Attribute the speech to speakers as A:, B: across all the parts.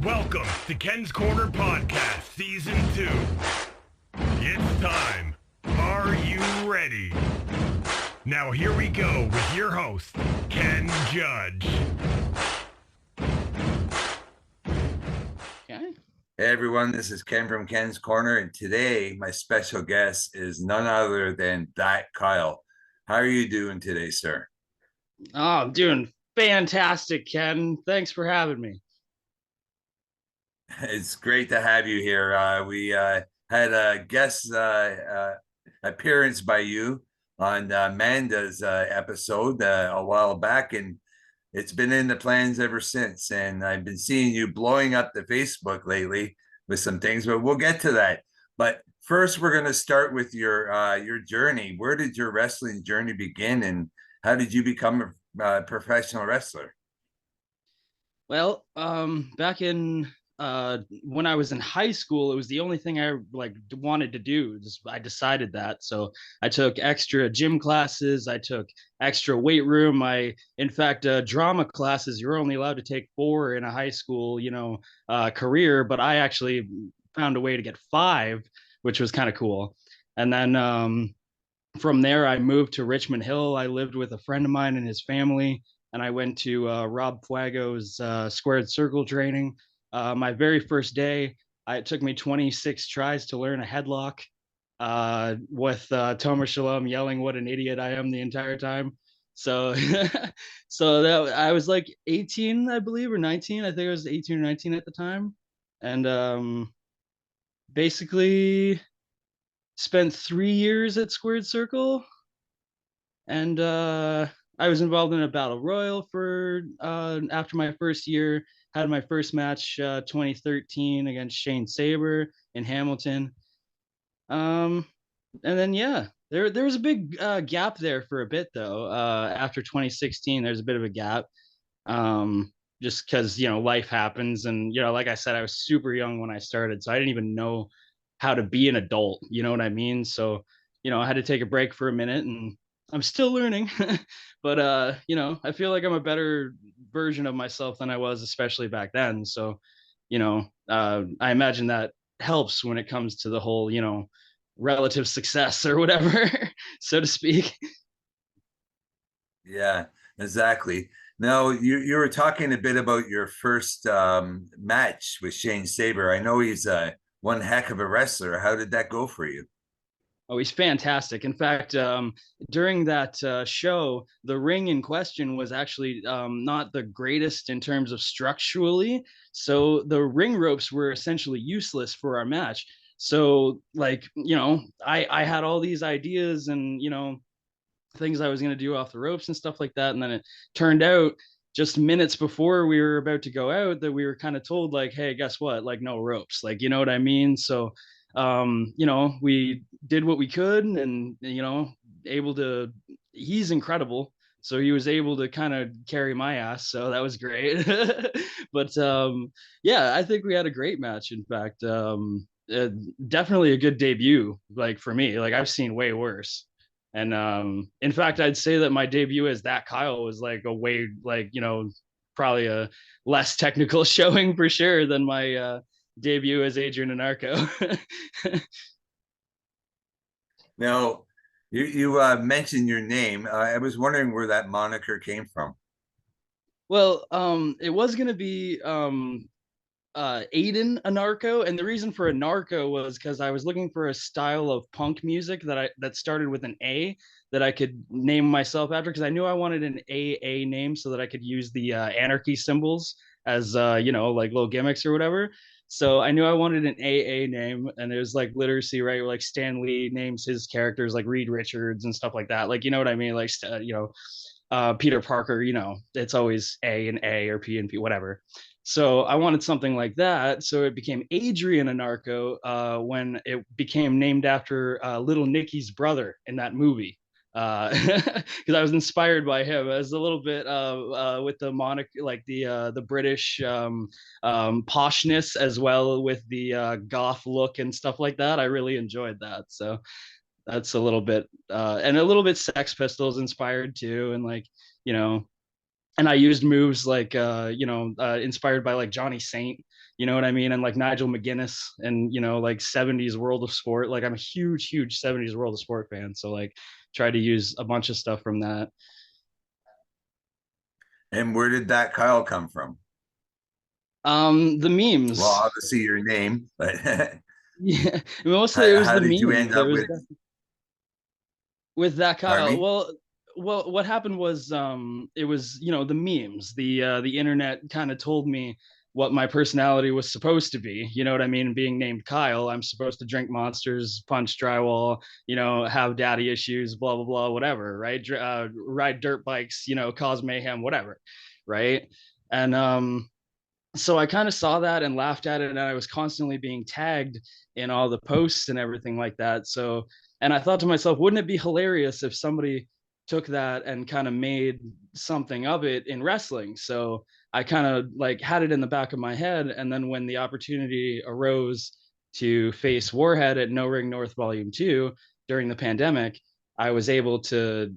A: Welcome to Ken's Corner Podcast, Season 2. It's time. Are you ready? Now here we go with your host, Ken Judge.
B: Okay.
C: Hey everyone, this is Ken from Ken's Corner, and today my special guest is none other than that Kyle. How are you doing today, sir?
B: Oh, I'm doing fantastic, Ken. Thanks for having me.
C: It's great to have you here. We had a guest appearance by you on Amanda's episode a while back, and it's been in the plans ever since. And I've been seeing you blowing up the Facebook lately with some things, but we'll get to that. But first, we're going to start with your journey. Where did your wrestling journey begin, and how did you become a professional wrestler?
B: Well, back in when I was in high school, it was the only thing I wanted to do. I decided that, so I took extra gym classes. I took extra weight room. In fact, drama classes. You're only allowed to take 4 in a high school, career. But I actually found a way to get 5, which was kind of cool. And then from there, I moved to Richmond Hill. I lived with a friend of mine and his family, and I went to Rob Fuego's squared circle training. My very first day, it took me 26 tries to learn a headlock with Tomer Shalom yelling what an idiot I am the entire time. So, so that I was like 18, I believe, or 19. I think I was 18 or 19 at the time, and basically spent 3 years at Squared Circle, and I was involved in a battle royal for after my first year. Had my first match 2013 against Shane Saber in Hamilton. Um, and then yeah, there was a big gap there for a bit though. After 2016, there's a bit of a gap. Just because life happens, and like I said, I was super young when I started, so I didn't even know how to be an adult. You know what I mean? So I had to take a break for a minute, and I'm still learning. But I feel like I'm a better version of myself than I was, especially back then. So I imagine that helps when it comes to the whole relative success or whatever, so to speak.
C: Yeah, exactly. Now, you were talking a bit about your first match with Shane Saber. I know he's one heck of a wrestler. How did that go for you?
B: Oh, he's fantastic. In fact, during that show, the ring in question was actually not the greatest in terms of structurally. So the ring ropes were essentially useless for our match. So, I had all these ideas and, things I was going to do off the ropes and stuff like that. And then it turned out just minutes before we were about to go out that we were kind of told, like, hey, guess what? Like, no ropes. Like, you know what I mean? So, we did what we could, and able to. He's incredible, so he was able to kind of carry my ass. So that was great. But yeah, I think we had a great match. In fact, definitely a good debut. Like for me, like I've seen way worse. And in fact, I'd say that my debut as that Kyle was like a way probably a less technical showing for sure than my debut as Adrian Anarco.
C: Now, you mentioned your name. I was wondering where that moniker came from.
B: Well, it was gonna be Aiden Anarcho, and the reason for Anarcho was because I was looking for a style of punk music that started with an A that I could name myself after, because I knew I wanted an AA name so that I could use the anarchy symbols as like little gimmicks or whatever. So I knew I wanted an AA name, and it was like literacy, right? Where like Stan Lee names his characters like Reed Richards and stuff like that. Like you know what I mean? Like Peter Parker, it's always A and A or P and P, whatever. So I wanted something like that. So it became Adrian Anarcho when it became named after Little Nicky's brother in that movie. Because I was inspired by him as a little bit with the like the British poshness, as well with the goth look and stuff like that. I really enjoyed that. So that's a little bit and a little bit Sex Pistols inspired too, and like you know and I used moves like inspired by like Johnny Saint, you know what I mean, and like Nigel McGuinness, and like 70s World of Sport. Like I'm a huge 70s World of Sport fan, so like try to use a bunch of stuff from that.
C: And where did that Kyle come from?
B: The
C: Well,
B: memes.
C: obviously your name, but
B: Yeah, mostly it was
C: how
B: the
C: did you
B: memes.
C: end
B: There
C: up
B: was
C: with?
B: with that
C: Pardon
B: Kyle.
C: me.
B: Well, what happened was it was the memes. The internet kind of told me what my personality was supposed to be. You know what I mean? Being named Kyle, I'm supposed to drink monsters, punch drywall, have daddy issues, blah blah blah, whatever, right? Ride dirt bikes, cause mayhem, whatever, right? And so I kind of saw that and laughed at it, and I was constantly being tagged in all the posts and everything like that. So, and I thought to myself, wouldn't it be hilarious if somebody took that and kind of made something of it in wrestling? So I kind of like had it in the back of my head, and then when the opportunity arose to face Warhead at No Ring North Volume 2 during the pandemic, I was able to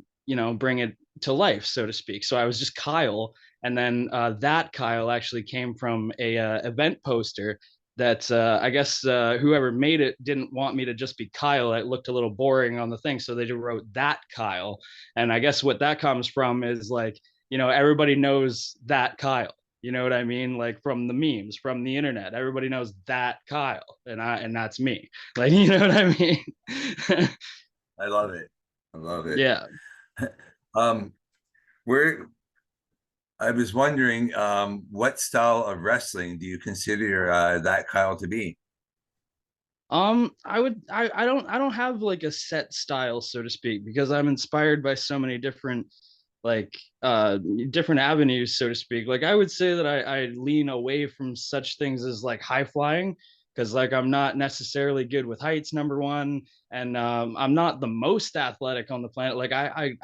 B: bring it to life, so to speak. So I was just Kyle, and then that Kyle actually came from a event poster that I guess whoever made it didn't want me to just be Kyle. It looked a little boring on the thing, so they just wrote that Kyle. And I guess what that comes from is like, everybody knows that Kyle. You know what I mean? Like from the memes, from the internet, everybody knows that Kyle, and that's me. Like, you know what I mean?
C: I love it. I love it.
B: Yeah.
C: Um, where I was wondering, what style of wrestling do you consider that Kyle to be?
B: I don't have like a set style, so to speak, because I'm inspired by so many different like different avenues, so to speak. Like I would say that I lean away from such things as like high flying, because like I'm not necessarily good with heights, number one, and I'm not the most athletic on the planet. Like I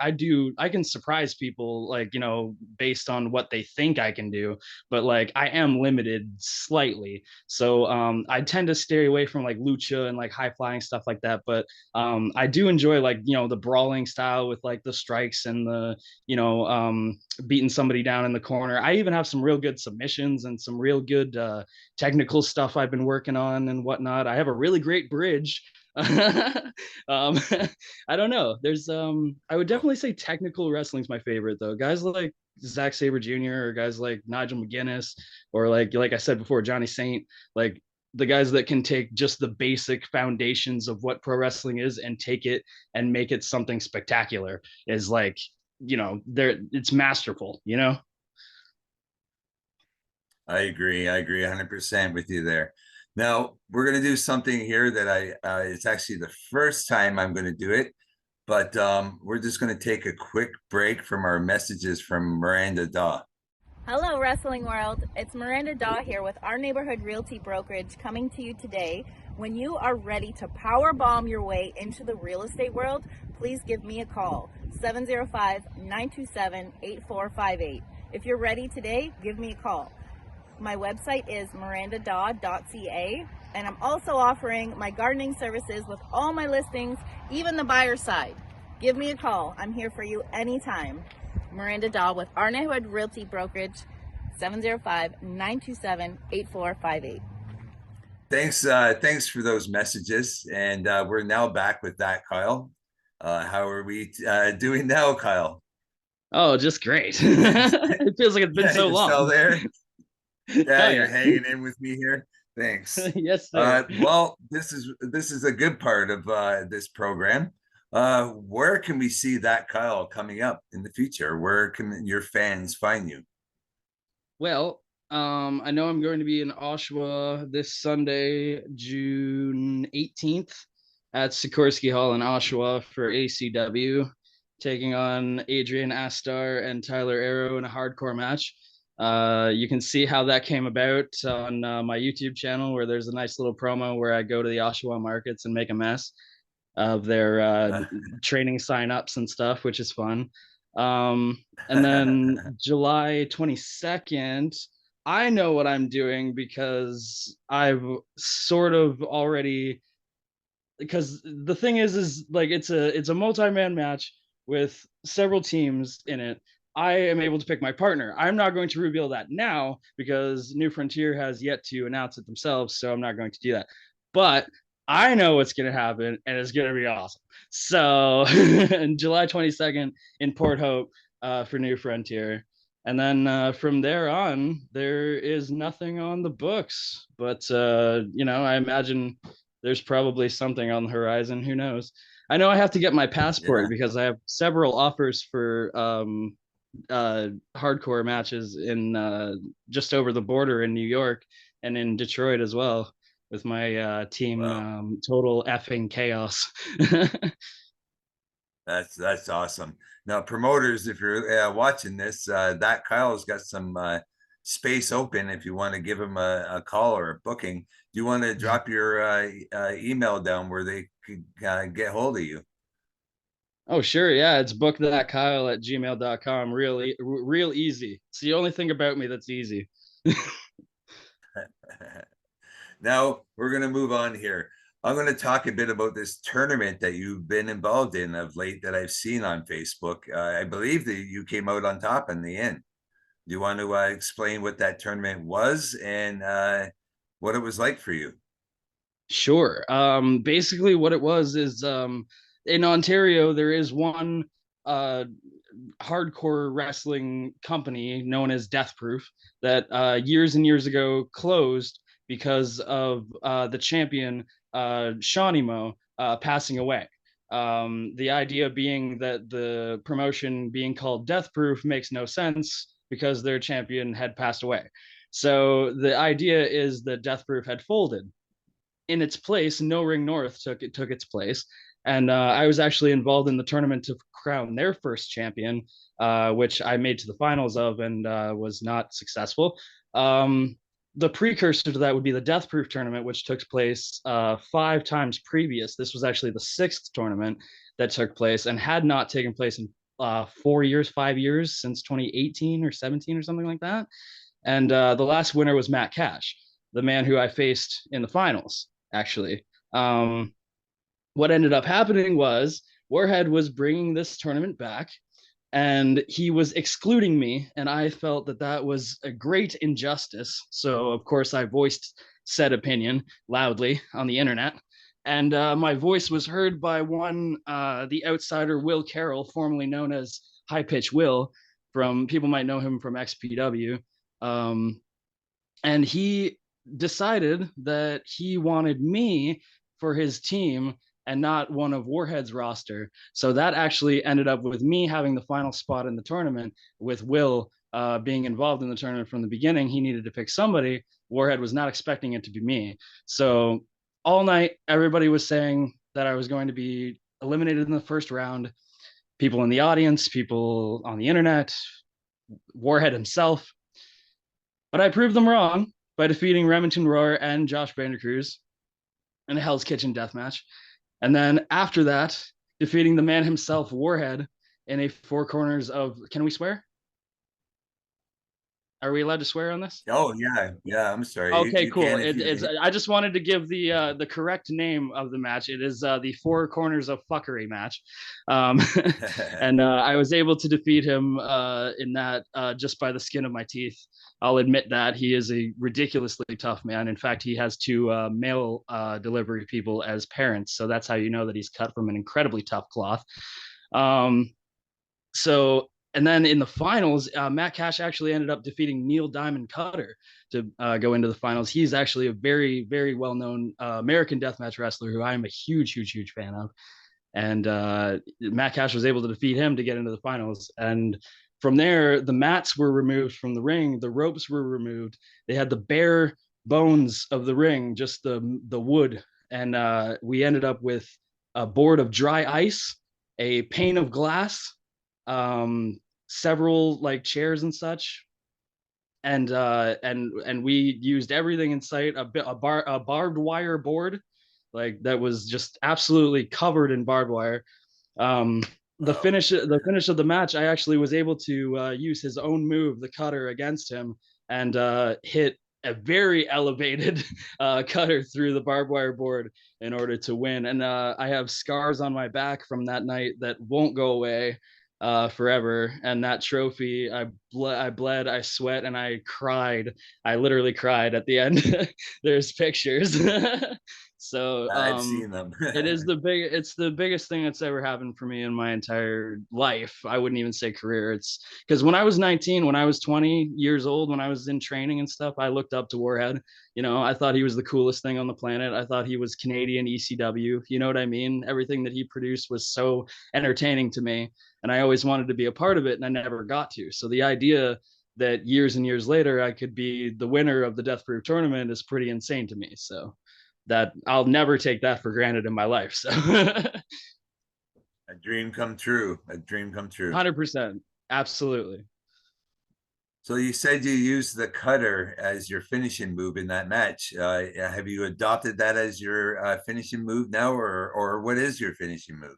B: can surprise people, like based on what they think I can do, but like I am limited slightly. So I tend to stay away from like lucha and like high flying stuff like that. But I do enjoy like the brawling style with like the strikes and the beating somebody down in the corner. I even have some real good submissions and some real good technical stuff I've been working on and whatnot. I have a really great bridge. I don't know. I would definitely say technical wrestling's my favorite though. Guys like Zack Sabre Jr. or guys like Nigel McGuinness or like I said before, Johnny Saint, like the guys that can take just the basic foundations of what pro wrestling is and take it and make it something spectacular is like it's masterful.
C: I agree. I agree 100% with you there. Now, we're going to do something here that it's actually the first time I'm going to do it, but we're just going to take a quick break from our messages from Miranda Daw.
D: Hello, Wrestling World. It's Miranda Daw here with our neighborhood realty brokerage coming to you today. When you are ready to power bomb your way into the real estate world, please give me a call, 705-927-8458. If you're ready today, give me a call. My website is mirandadaw.ca, and I'm also offering my gardening services with all my listings, even the buyer side. Give me a call. I'm here for you anytime. Miranda Daw with our neighborhood realty brokerage, 705-927-8458.
C: Thanks for those messages. And we're now back with that, Kyle. How are we doing now, Kyle?
B: Oh, just great. It feels like it's been so
C: You're
B: long.
C: still there? Yeah,
B: Oh,
C: you're
B: yeah.
C: hanging in with me here. Thanks.
B: Yes, sir.
C: Well, this is a good part of this program. Where can we see that Kyle coming up in the future? Where can your fans find you?
B: Well, I know I'm going to be in Oshawa this Sunday, June 18th at Sikorsky Hall in Oshawa for ACW, taking on Adrian Astar and Tyler Arrow in a hardcore match. You can see how that came about on my YouTube channel, where there's a nice little promo where I go to the Oshawa markets and make a mess of their training signups and stuff, which is fun. And then July 22nd, I know what I'm doing because I've sort of already, because the thing is like it's a multi-man match with several teams in it. I am able to pick my partner. I'm not going to reveal that now because New Frontier has yet to announce it themselves, so I'm not going to do that. But I know what's going to happen, and it's going to be awesome. So, July 22nd in Port Hope for New Frontier. And then from there on, there is nothing on the books. But, I imagine there's probably something on the horizon. Who knows? I know I have to get my passport because I have several offers for hardcore matches in just over the border in New York and in Detroit as well with my team.
C: Wow.
B: Total effing chaos.
C: That's awesome. Now, promoters, if you're watching this, that Kyle's got some space open if you want to give him a call or a booking. Do you want to drop your email down where they could get hold of you?
B: Oh, sure. Yeah. It's book.kyle@gmail.com. Real easy. It's the only thing about me that's easy.
C: Now we're going to move on here. I'm going to talk a bit about this tournament that you've been involved in of late that I've seen on Facebook. I believe that you came out on top in the end. Do you want to explain what that tournament was and what it was like for you?
B: Sure. Basically, what it was is in Ontario, there is one uh, hardcore wrestling company known as Deathproof that years and years ago closed because of the champion Shawnee passing away. The idea being that the promotion being called Deathproof makes no sense because their champion had passed away. So the idea is that Deathproof had folded. In its place, No Ring North took its place, and I was actually involved in the tournament to crown their first champion, which I made to the finals of and was not successful. The precursor to that would be the Deathproof tournament, which took place 5 times previous. This was actually the 6th tournament that took place and had not taken place in 4 years, 5 years since 2018 or 17 or something like that. And the last winner was Matt Cash, the man who I faced in the finals, actually. Um, what ended up happening was Warhead was bringing this tournament back and he was excluding me. And I felt that that was a great injustice. So, of course, I voiced said opinion loudly on the internet. And my voice was heard by the outsider Will Carroll, formerly known as High Pitch Will, from people might know him from XPW. Um, and he decided that he wanted me for his team and not one of Warhead's roster. So that actually ended up with me having the final spot in the tournament, with Will being involved in the tournament from the beginning. He needed to pick somebody. Warhead was not expecting it to be me. So all night, everybody was saying that I was going to be eliminated in the first round. People in the audience, people on the internet, Warhead himself. But I proved them wrong by defeating Remington Roar and Josh Vandercruz in a Hell's Kitchen death match. And then after that, defeating the man himself, Warhead, in a 4 corners of, can we swear? Are we allowed to swear on this?
C: Oh yeah. I'm sorry.
B: Okay,
C: You
B: cool.
C: can if
B: It's.
C: you.
B: I just wanted to give the correct name of the match. It is the 4 corners of fuckery match, and I was able to defeat him in that just by the skin of my teeth. I'll admit that he is a ridiculously tough man. In fact, he has 2 mail delivery people as parents, so that's how you know that he's cut from an incredibly tough cloth. So, and then in the finals, Matt Cash actually ended up defeating Neil Diamond Cutter to go into the finals. He's actually a very, very well-known American deathmatch wrestler who I am a huge, huge, huge fan of. And Matt Cash was able to defeat him to get into the finals. And from there, the mats were removed from the ring, the ropes were removed. They had the bare bones of the ring, just the wood. And we ended up with a board of dry ice, a pane of glass, several like chairs and such, and we used everything in sight. A barbed wire board, like that was just absolutely covered in barbed wire. Um, the finish of the match, I actually was able to use his own move, the cutter, against him, and hit a very elevated cutter through the barbed wire board in order to win. And I have scars on my back from that night that won't go away. forever. And that trophy, I bled, I sweat, and I cried. I literally cried at the end. There's pictures. So
C: I've seen them.
B: it's the biggest thing that's ever happened for me in my entire life. I wouldn't even say career. It's because when I was 19, when I was 20 years old, when I was in training and stuff, I looked up to Warhead. You know, I thought he was the coolest thing on the planet. I thought he was Canadian ECW. You know what I mean? Everything that he produced was so entertaining to me, and I always wanted to be a part of it, and I never got to. So the idea that years and years later I could be the winner of the Deathproof tournament is pretty insane to me. So that I'll never take that for granted in my life. So
C: A dream come true. A dream come true.
B: 100%. Absolutely.
C: So you said you used the cutter as your finishing move in that match. Have you adopted that as your finishing move now, or what is your finishing move?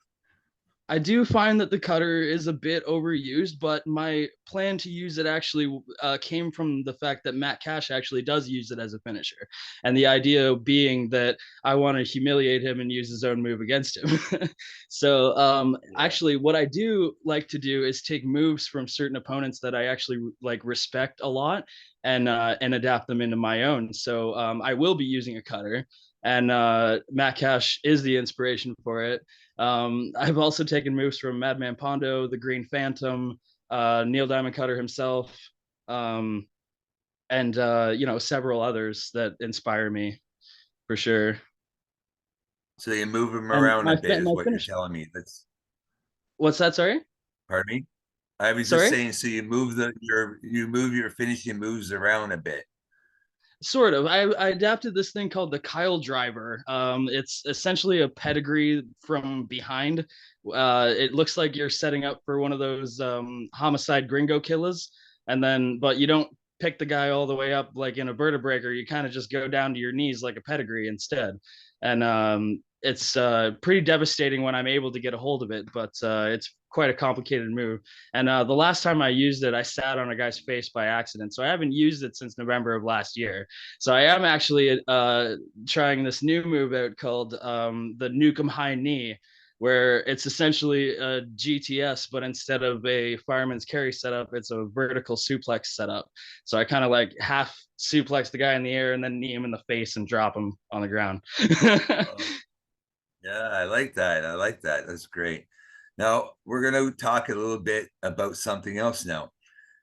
B: I do find that the cutter is a bit overused, but my plan to use it actually came from the fact that Matt Cash actually does use it as a finisher. And the idea being that I want to humiliate him and use his own move against him. So actually what I do like to do is take moves from certain opponents that I actually like respect a lot and adapt them into my own. So I will be using a cutter, and Matt Cash is the inspiration for it. I've also taken moves from Madman Pondo, the Green Phantom, Neil Diamond Cutter himself, and you know, several others that inspire me for sure.
C: So you move him
B: And
C: around a bit, is
B: my
C: what you're
B: finish.
C: telling me. That's
B: What's that? Sorry.
C: Pardon me. I was just
B: Sorry.
C: saying. So you move your finishing moves around a bit.
B: Sort of. I adapted this thing called the Kyle Driver. It's essentially a pedigree from behind. It looks like you're setting up for one of those homicide gringo killers, and then but you don't pick the guy all the way up like in a vertebraker. You kind of just go down to your knees like a pedigree instead, and it's pretty devastating when I'm able to get a hold of it. But it's quite a complicated move. And the last time I used it, I sat on a guy's face by accident. So I haven't used it since November of last year. So I am actually trying this new move out called the Nukem High Knee, where it's essentially a GTS, but instead of a fireman's carry setup, it's a vertical suplex setup. So I kind of like half suplex the guy in the air and then knee him in the face and drop him on the ground.
C: Yeah, I like that. I like that. That's great. Now we're going to talk a little bit about something else now.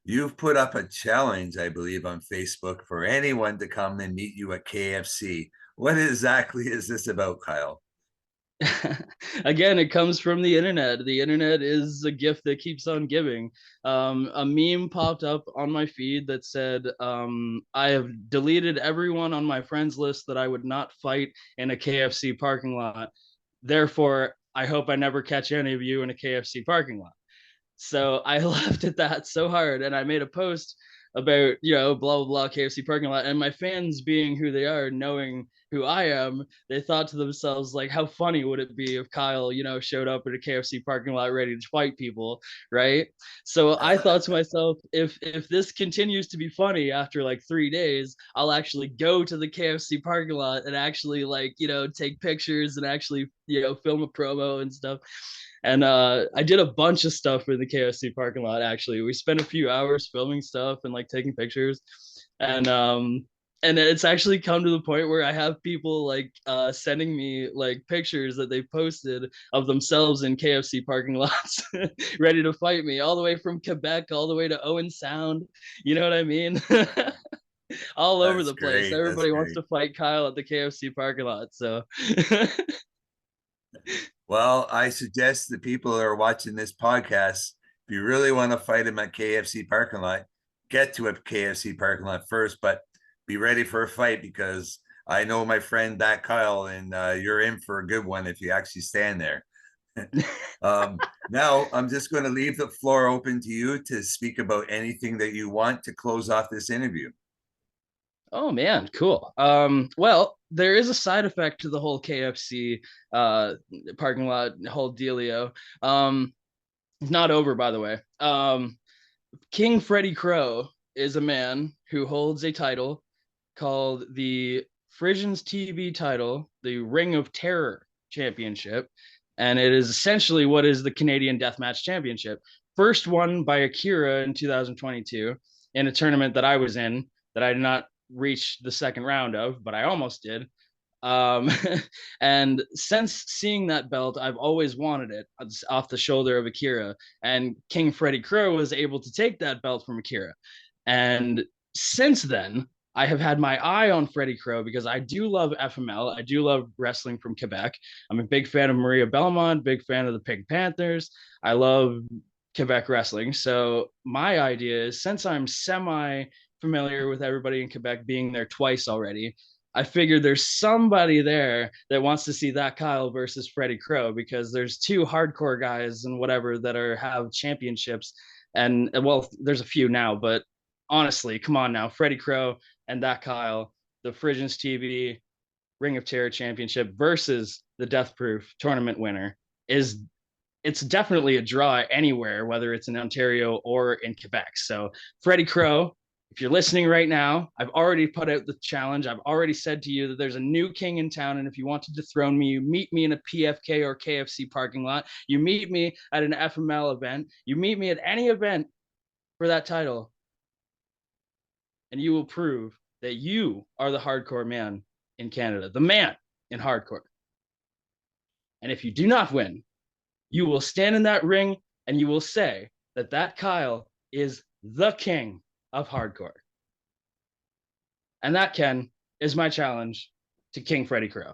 C: You've put up a challenge, I believe, on Facebook for anyone to come and meet you at KFC. What exactly is this about, Kyle?
B: Again, it comes from the internet. The internet is a gift that keeps on giving. A meme popped up on my feed that said, I have deleted everyone on my friends list that I would not fight in a KFC parking lot. Therefore, I hope I never catch any of you in a KFC parking lot. So I laughed at that so hard, and I made a post about, you know, blah blah blah KFC parking lot, and my fans, being who they are, knowing who I am, they thought to themselves like, how funny would it be if Kyle, you know, showed up at a KFC parking lot ready to fight people, right? So I thought to myself, if this continues to be funny after like 3 days, I'll actually go to the KFC parking lot and actually, like, you know, take pictures and actually, you know, film a promo and stuff. And I did a bunch of stuff in the KFC parking lot. Actually, we spent a few hours filming stuff and like taking pictures, and it's actually come to the point where I have people like sending me like pictures that they posted of themselves in KFC parking lots, ready to fight me, all the way from Quebec all the way to Owen Sound. You know what I mean? All over
C: That's
B: the place.
C: great. That's
B: Everybody wants
C: great.
B: to fight Kyle at the KFC parking lot. So
C: Well, I suggest the people that are watching this podcast, if you really want to fight him at KFC parking lot, get to a KFC parking lot first, but be ready for a fight, because I know my friend that Kyle, and you're in for a good one if you actually stand there. Now I'm just going to leave the floor open to you to speak about anything that you want to close off this interview.
B: Oh man, cool. Well, there is a side effect to the whole KFC parking lot whole dealio. It's not over, by the way. King Freddie Crow is a man who holds a title called the Frisians TV title, the Ring of Terror Championship, and it is essentially what is the Canadian Deathmatch Championship. first won by Akira in 2022 in a tournament that I was in that I did not reach the second round of, but I almost did. Um, and since seeing that belt, I've always wanted it. It's off the shoulder of Akira, and King Freddie Crow was able to take that belt from Akira. And since then, I have had my eye on Freddie Crow because I do love FML. I do love wrestling from Quebec. I'm a big fan of Maria Belmont, big fan of the Pink Panthers. I love Quebec wrestling. So my idea is, since I'm semi familiar with everybody in Quebec, being there twice already, I figured there's somebody there that wants to see that Kyle versus Freddie Crow, because there's two hardcore guys and whatever that have championships. And well, there's a few now, but honestly, come on now, Freddie Crow and that Kyle, the Frisians TV Ring of Terror Championship versus the Deathproof tournament winner, is it's definitely a draw anywhere, whether it's in Ontario or in Quebec. So Freddie Crow, if you're listening right now, I've already put out the challenge. I've already said to you that there's a new king in town, and if you want to dethrone me, you meet me in a PFK or KFC parking lot. You meet me at an FML event. You meet me at any event for that title, and you will prove that you are the hardcore man in Canada, the man in hardcore. And if you do not win, you will stand in that ring and you will say that that Kyle is the king of hardcore. And that, Ken, is my challenge to King Freddie Crow.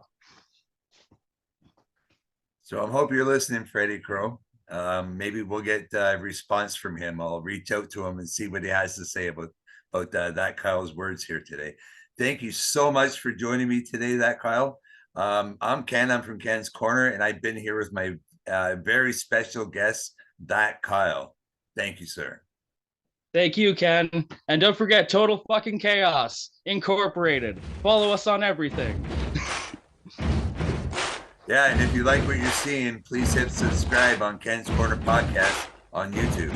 C: So I hope you're listening, Freddie Crow. Maybe we'll get a response from him. I'll reach out to him and see what he has to say about that Kyle's words here today. Thank you so much for joining me today, that Kyle. I'm Ken. I'm from Ken's Corner, and I've been here with my very special guest, that Kyle. Thank you, sir.
B: Thank you, Ken. And don't forget, Total Fucking Chaos Incorporated. Follow us on everything.
C: Yeah, and if you like what you're seeing, please hit subscribe on Ken's Corner Podcast on YouTube.